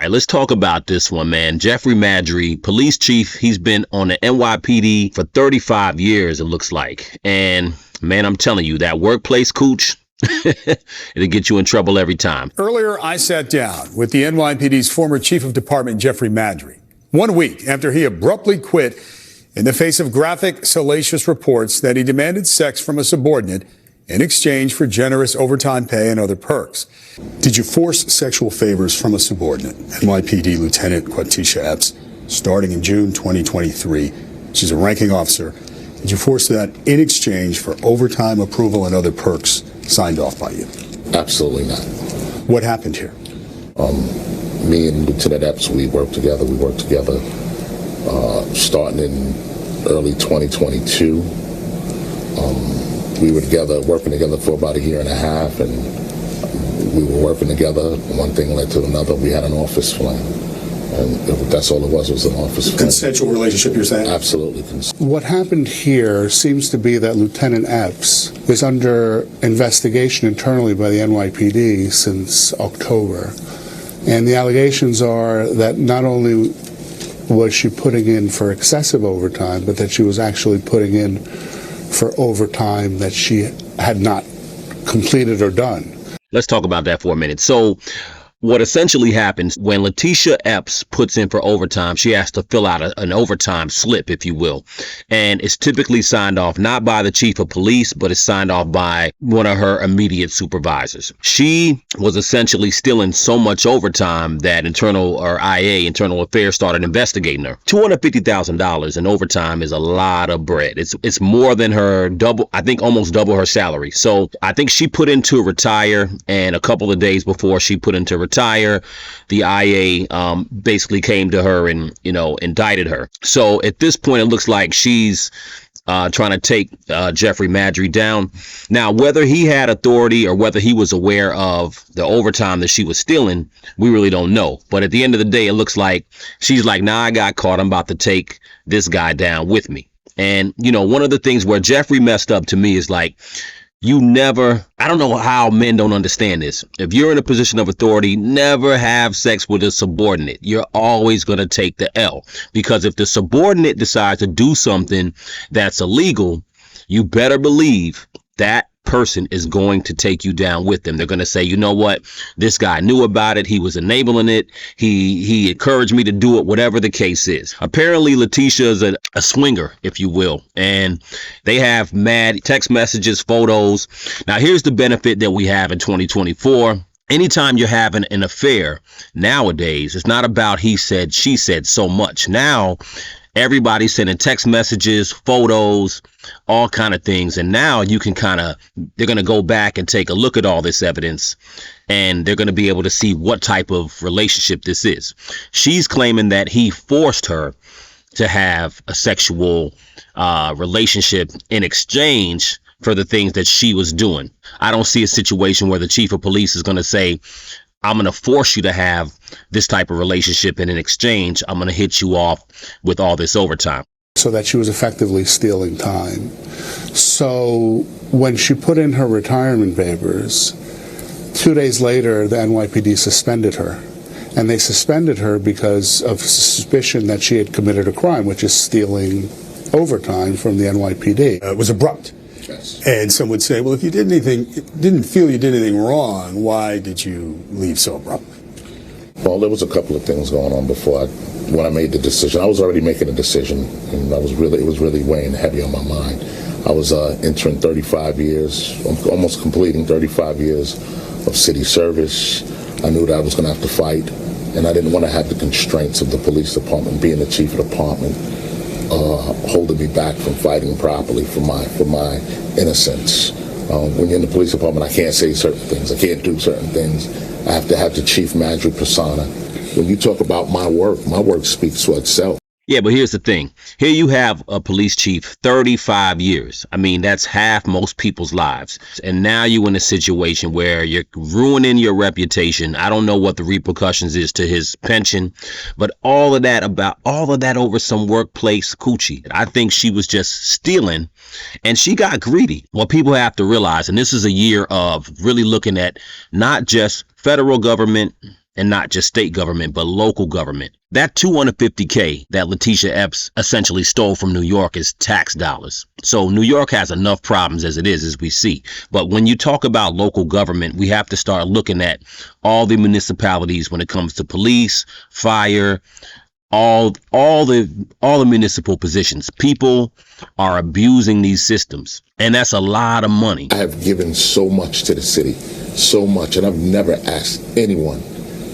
right, let's talk about this one, man. Jeffrey Maddrey, police chief. He's been on the NYPD for 35 years, it looks like. And man, I'm telling you, that workplace cooch, it'll get you in trouble every time. Earlier, I sat down with the NYPD's former chief of department, Jeffrey Maddrey, 1 week after he abruptly quit in the face of graphic, salacious reports that he demanded sex from a subordinate in exchange for generous overtime pay and other perks. Did you force sexual favors from a subordinate? NYPD Lieutenant Quathisha Epps, starting in June 2023. She's a ranking officer. Did you force that in exchange for overtime approval and other perks signed off by you? Absolutely not. What happened here? Me and Lieutenant Epps, we worked together. Starting in early 2022. We were together, working together for about a year and a half, and we were working together. One thing led to another. We had an office flame, and that's all it was an office flame. Consensual relationship, you're saying? Absolutely. What happened here seems to be that Lieutenant Epps is under investigation internally by the NYPD since October. And the allegations are that not only was she putting in for excessive overtime, but that she was actually putting in for overtime that she had not completed or done. Let's talk about that for a minute. So what essentially happens when Quathisha Epps puts in for overtime, she has to fill out an overtime slip, if you will. And it's typically signed off not by the chief of police, but it's signed off by one of her immediate supervisors. She was essentially stealing so much overtime that Internal Affairs started investigating her. $250,000 in overtime is a lot of bread. It's more than her almost double her salary. So I think she put in to retire, and a couple of days before she put in to retire, the IA basically came to her and, indicted her. So at this point, it looks like she's trying to take Jeffrey Maddrey down. Now, whether he had authority or whether he was aware of the overtime that she was stealing, we really don't know. But at the end of the day, it looks like she's like, nah, I got caught. I'm about to take this guy down with me. And, one of the things where Jeffrey messed up to me is like, I don't know how men don't understand this. If you're in a position of authority, never have sex with a subordinate. You're always going to take the L, because if the subordinate decides to do something that's illegal, you better believe that person is going to take you down with them. They're going to say, you know what? This guy knew about it. He was enabling it. He encouraged me to do it, whatever the case is. Apparently, Quathisha is a swinger, if you will, and they have mad text messages, photos. Now, here's the benefit that we have in 2024. Anytime you're having an affair nowadays, it's not about he said, she said so much. Now, everybody's sending text messages, photos, all kind of things. And now you can they're going to go back and take a look at all this evidence, and they're going to be able to see what type of relationship this is. She's claiming that he forced her to have a sexual relationship in exchange for the things that she was doing. I don't see a situation where the chief of police is going to say, I'm going to force you to have this type of relationship, and in exchange, I'm going to hit you off with all this overtime. So that she was effectively stealing time. So when she put in her retirement papers, 2 days later, the NYPD suspended her. And they suspended her because of suspicion that she had committed a crime, which is stealing overtime from the NYPD. It was abrupt. Yes. And some would say, well, if you didn't feel you did anything wrong, why did you leave so abruptly? Well, there was a couple of things going on when I made the decision. I was already making a decision, and it was really weighing heavy on my mind. I was entering 35 years, almost completing 35 years of city service. I knew that I was going to have to fight, and I didn't want to have the constraints of the police department, being the chief of the department, holding me back from fighting properly for my innocence. When you're in the police department, I can't say certain things. I can't do certain things. I have to have the Chief Maddrey persona. When you talk about my work speaks for itself. Yeah, but here's the thing. Here you have a police chief, 35 years. I mean, that's half most people's lives. And now you're in a situation where you're ruining your reputation. I don't know what the repercussions is to his pension, but all of that over some workplace coochie. I think she was just stealing, and she got greedy. What people have to realize, and this is a year of really looking at not just federal government and not just state government, but local government. That $250K that Quathisha Epps essentially stole from New York is tax dollars. So New York has enough problems as it is, as we see. But when you talk about local government, we have to start looking at all the municipalities when it comes to police, fire, all the municipal positions. People are abusing these systems, and that's a lot of money. I have given so much to the city, so much, and I've never asked anyone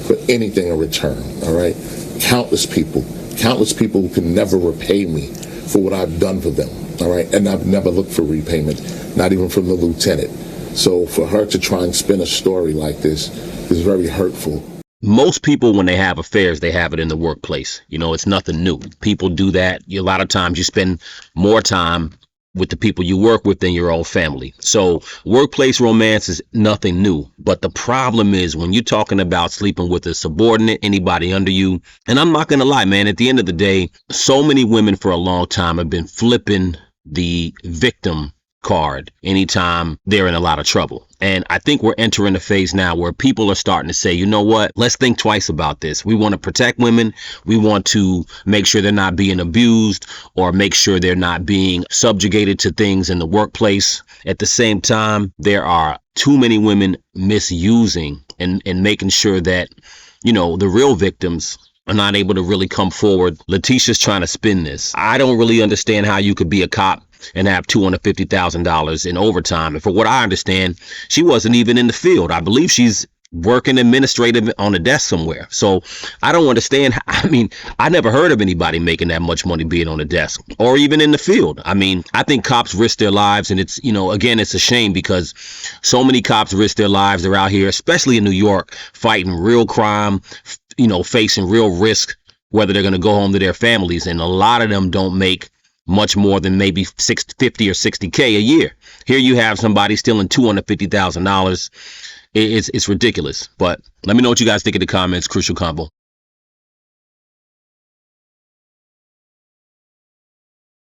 for anything in return. All right, countless people who can never repay me for what I've done for them. All right, and I've never looked for repayment, not even from the lieutenant. So for her to try and spin a story like this is very hurtful. Most people, when they have affairs, they have it in the workplace. You know, it's nothing new. People do that. A lot of times you spend more time with the people you work with than your own family. So workplace romance is nothing new. But the problem is when you're talking about sleeping with a subordinate, anybody under you, and I'm not going to lie, man, at the end of the day, so many women for a long time have been flipping the victim card anytime they're in a lot of trouble. And I think we're entering a phase now where people are starting to say, you know what, let's think twice about this. We want to protect women. We want to make sure they're not being abused or make sure they're not being subjugated to things in the workplace. At the same time, there are too many women misusing and making sure that, you know, the real victims are not able to really come forward. Quathisha's trying to spin this. I don't really understand how you could be a cop and have $250,000 in overtime. And for what I understand, she wasn't even in the field. I believe she's working administrative on a desk somewhere. So I don't understand. I mean, I never heard of anybody making that much money being on a desk or even in the field. I mean, I think cops risk their lives, and it's, you know, again, it's a shame because so many cops risk their lives. They're out here, especially in New York, fighting real crime, you know, facing real risk, whether they're going to go home to their families. And a lot of them don't make much more than maybe $50 or $60K a year. Here you have somebody stealing $250,000. It's ridiculous. But let me know what you guys think in the comments. Crucial Convo.